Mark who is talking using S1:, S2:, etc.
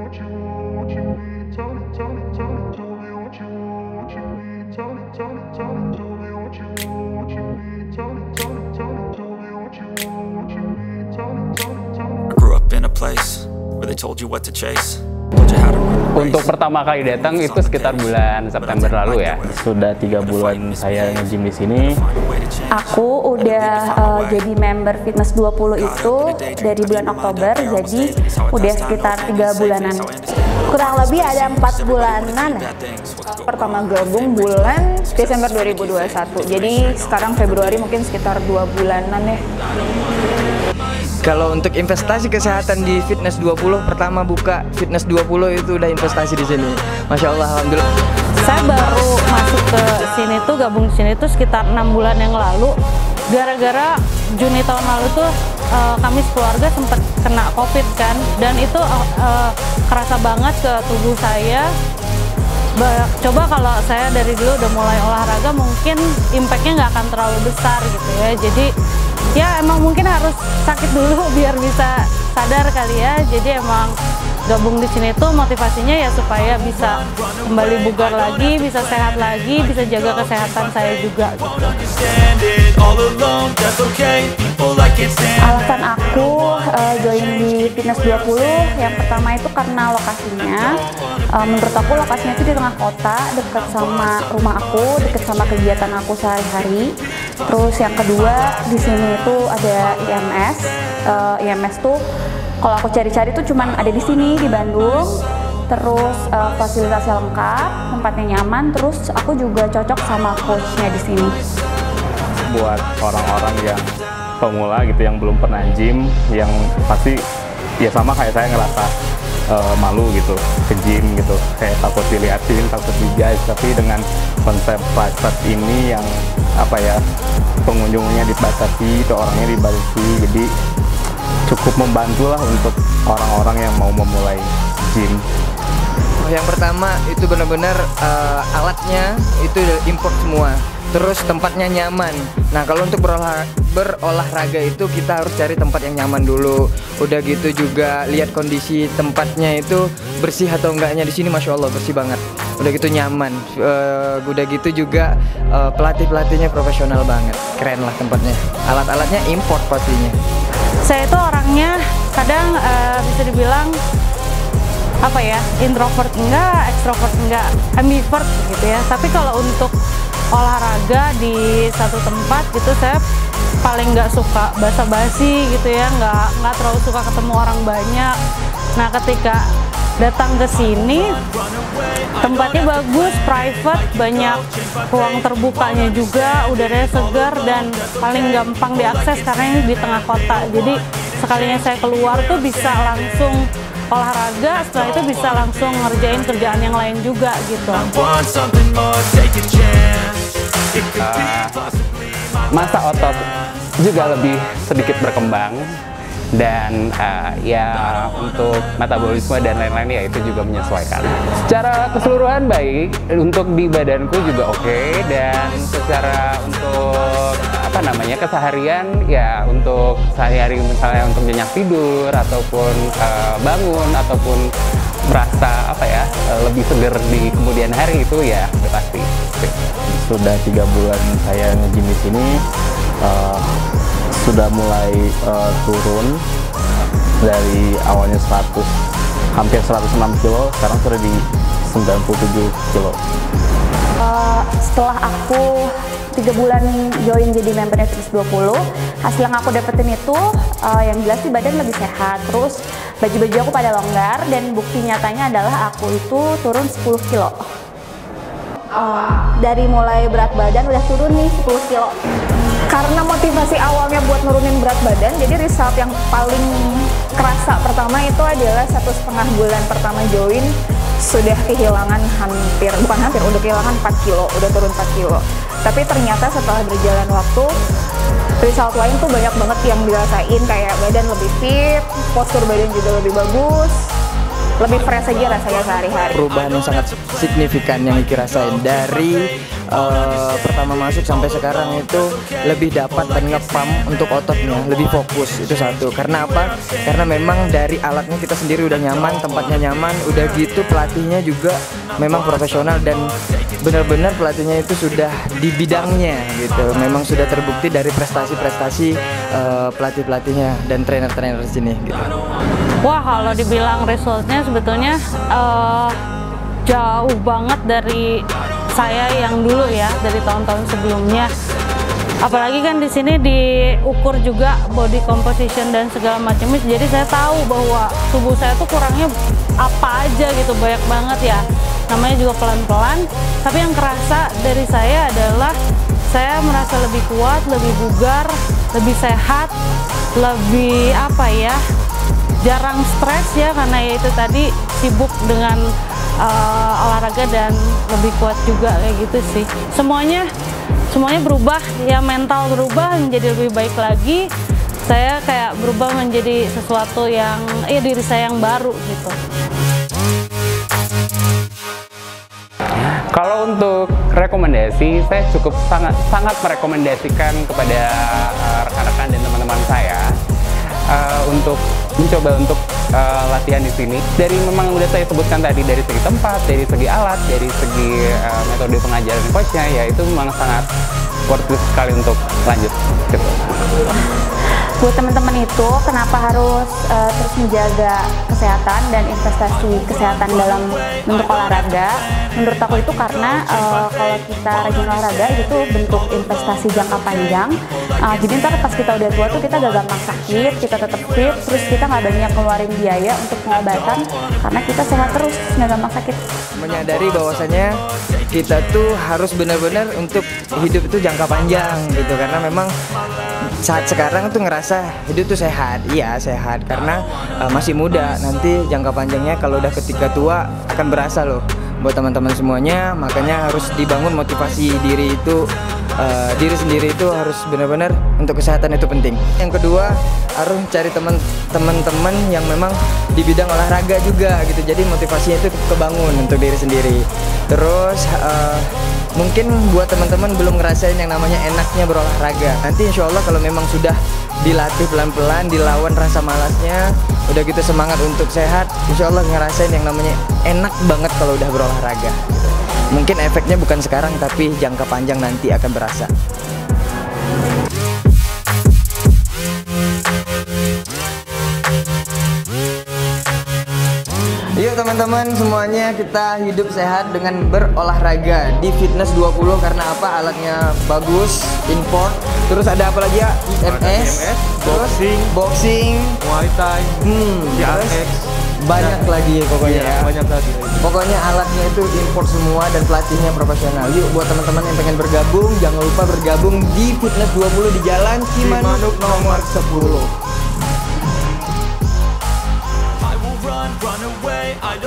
S1: grew up in a place where they told you what to chase.
S2: Untuk pertama kali datang itu sekitar bulan September lalu ya.
S3: Sudah 3 bulan saya nge-gym di sini.
S4: Aku udah jadi member Fitness 20 itu dari bulan Oktober, jadi udah sekitar 3 bulanan. Kurang lebih ada 4 bulanan ya. Pertama gabung bulan Desember 2021, jadi sekarang Februari mungkin sekitar 2 bulanan ya.
S5: Kalau untuk investasi kesehatan di Fitness 20, pertama buka Fitness 20 itu udah investasi di sini. Masya Allah, alhamdulillah.
S6: Saya baru masuk ke sini tuh, gabung di sini tuh sekitar 6 bulan yang lalu. Gara-gara Juni tahun lalu tuh kami sekeluarga sempat kena COVID kan, dan itu kerasa banget ke tubuh saya. Coba kalau saya dari dulu udah mulai olahraga, mungkin impact-nya nggak akan terlalu besar gitu ya. Jadi ya emang mungkin harus sakit dulu biar bisa sadar kali ya. Jadi emang gabung di sini tuh motivasinya ya supaya bisa kembali bugar lagi, bisa sehat lagi, bisa jaga kesehatan saya juga gitu.
S4: Alasan aku join di Fitness 20 yang pertama itu karena lokasinya. Menurut aku lokasinya itu di tengah kota, dekat sama rumah aku, dekat sama kegiatan aku sehari-hari. Terus yang kedua di sini itu ada IMS. IMS tuh kalau aku cari-cari tuh cuman ada di sini di Bandung. Terus fasilitasnya lengkap, tempatnya nyaman. Terus aku juga cocok sama coachnya di sini.
S3: Buat orang-orang yang pemula gitu, yang belum pernah gym, yang pasti ya sama kayak saya ngerasa malu gitu ke gym gitu, kayak takut diliatin, takut dijudge. Tapi dengan konsep private ini yang apa ya, pengunjungnya dibatasi, ke orangnya dibatasi, jadi cukup membantu lah untuk orang-orang yang mau memulai gym.
S5: Yang pertama itu benar-benar alatnya itu import semua. Terus tempatnya nyaman. Nah kalau untuk berolahraga itu kita harus cari tempat yang nyaman dulu. Udah gitu juga lihat kondisi tempatnya itu bersih atau enggaknya. Di sini masya Allah bersih banget. Udah gitu nyaman. Udah gitu juga pelatih-pelatihnya profesional banget. Keren lah tempatnya. Alat-alatnya import pastinya.
S6: Saya itu orangnya kadang bisa dibilang apa ya, introvert enggak, extrovert enggak, ambivert gitu ya. Tapi kalau untuk olahraga di satu tempat gitu, saya paling nggak suka basa-basi gitu ya, nggak terlalu suka ketemu orang banyak. Nah ketika datang ke sini, tempatnya bagus, private, banyak ruang terbukanya juga, udaranya segar dan paling gampang diakses karena ini di tengah kota. Jadi sekalinya saya keluar tuh bisa langsung olahraga, setelah itu bisa langsung ngerjain kerjaan yang lain juga gitu.
S2: Masa otot juga lebih sedikit berkembang, dan ya untuk metabolisme dan lain-lain ya itu juga menyesuaikan. Secara keseluruhan baik, untuk di badanku juga oke, dan secara untuk apa namanya keseharian ya, untuk sehari-hari misalnya untuk nyenyak tidur ataupun bangun ataupun merasa apa ya lebih segar di kemudian hari itu ya udah pasti.
S3: Sudah 3 bulan saya nge-gym di sini, sudah mulai turun dari awalnya hampir 106 kilo, sekarang sudah di 97 kilo.
S4: Setelah aku 3 bulan join jadi member Fitness 20, hasil yang aku dapetin itu yang jelas sih badan lebih sehat, terus baju-baju aku pada longgar, dan bukti nyatanya adalah aku itu turun 10 kilo. Dari mulai berat badan udah turun nih 10 kilo. Karena motivasi awalnya buat nurunin berat badan, jadi result yang paling kerasa pertama itu adalah 1,5 bulan pertama join sudah kehilangan udah kehilangan 4 kilo, udah turun 4 kilo. Tapi ternyata setelah berjalan waktu, result lain tuh banyak banget yang dirasain, kayak badan lebih fit, postur badan juga lebih bagus, lebih fresh aja rasanya sehari-hari.
S5: Perubahan yang sangat signifikan yang Iki rasain dari pertama masuk sampai sekarang itu lebih dapat dan ngepam untuk ototnya, lebih fokus. Itu satu. Karena apa? Karena memang dari alatnya kita sendiri udah nyaman, tempatnya nyaman, udah gitu pelatihnya juga memang profesional dan benar-benar pelatihnya itu sudah di bidangnya gitu. Memang sudah terbukti dari prestasi-prestasi pelatih-pelatihnya dan trainer-trainer di sini gitu.
S6: Wah, kalau dibilang resultnya sebetulnya jauh banget dari saya yang dulu ya, dari tahun-tahun sebelumnya. Apalagi kan di sini diukur juga body composition dan segala macamnya, jadi saya tahu bahwa tubuh saya tuh kurangnya apa aja gitu, banyak banget ya. Namanya juga pelan-pelan, tapi yang kerasa dari saya adalah saya merasa lebih kuat, lebih bugar, lebih sehat, lebih apa ya, jarang stres ya, karena ya itu tadi sibuk dengan olahraga dan lebih kuat juga kayak gitu sih. Semuanya berubah ya, mental berubah menjadi lebih baik lagi. Saya kayak berubah menjadi sesuatu yang diri saya yang baru gitu.
S2: Kalau untuk rekomendasi, saya cukup sangat merekomendasikan kepada rekan-rekan dan teman-teman saya untuk mencoba untuk latihan di sini. Dari memang udah saya sebutkan tadi, dari segi tempat, dari segi alat, dari segi metode pengajaran coachnya, ya itu memang sangat worth it sekali untuk lanjut gitu.
S4: Buat teman-teman itu, kenapa harus terus menjaga kesehatan dan investasi kesehatan dalam bentuk olahraga? Menurut aku itu karena kalau kita rajin olahraga itu bentuk investasi jangka panjang. Jadi ntar pas kita udah tua tuh kita gak gampang sakit, kita tetap fit, terus kita nggak banyak ngeluarin biaya untuk pengobatan karena kita sehat terus, nggak gampang sakit.
S5: Menyadari bahwasanya kita tuh harus benar-benar untuk hidup itu jangka panjang gitu, karena memang saat sekarang tuh ngerasa hidup tuh sehat, iya sehat karena masih muda. Nanti jangka panjangnya kalau udah ketika tua akan berasa loh buat teman-teman semuanya. Makanya harus dibangun motivasi diri itu, diri sendiri itu harus benar-benar untuk kesehatan itu penting. Yang kedua harus cari teman-teman yang memang di bidang olahraga juga gitu, jadi motivasinya itu kebangun untuk diri sendiri. Terus mungkin buat teman-teman belum ngerasain yang namanya enaknya berolahraga, nanti insya Allah kalau memang sudah dilatih pelan-pelan, dilawan rasa malasnya, udah gitu semangat untuk sehat, insya Allah ngerasain yang namanya enak banget kalau udah berolahraga gitu. Mungkin efeknya bukan sekarang tapi jangka panjang nanti akan berasa. Yuk teman-teman semuanya, kita hidup sehat dengan berolahraga di Fitness 20. Karena apa? Alatnya bagus, import. Terus ada apa lagi ya? EMS, terus boxing,
S3: Muay Thai,
S5: terus banyak lagi pokoknya ya.
S3: banyak lagi.
S5: Pokoknya alatnya itu import semua dan pelatihnya profesional. Yuk buat teman-teman yang pengen bergabung, jangan lupa bergabung di Fitness 20 di Jalan Cimanuk nomor 10.
S1: Run away, I don't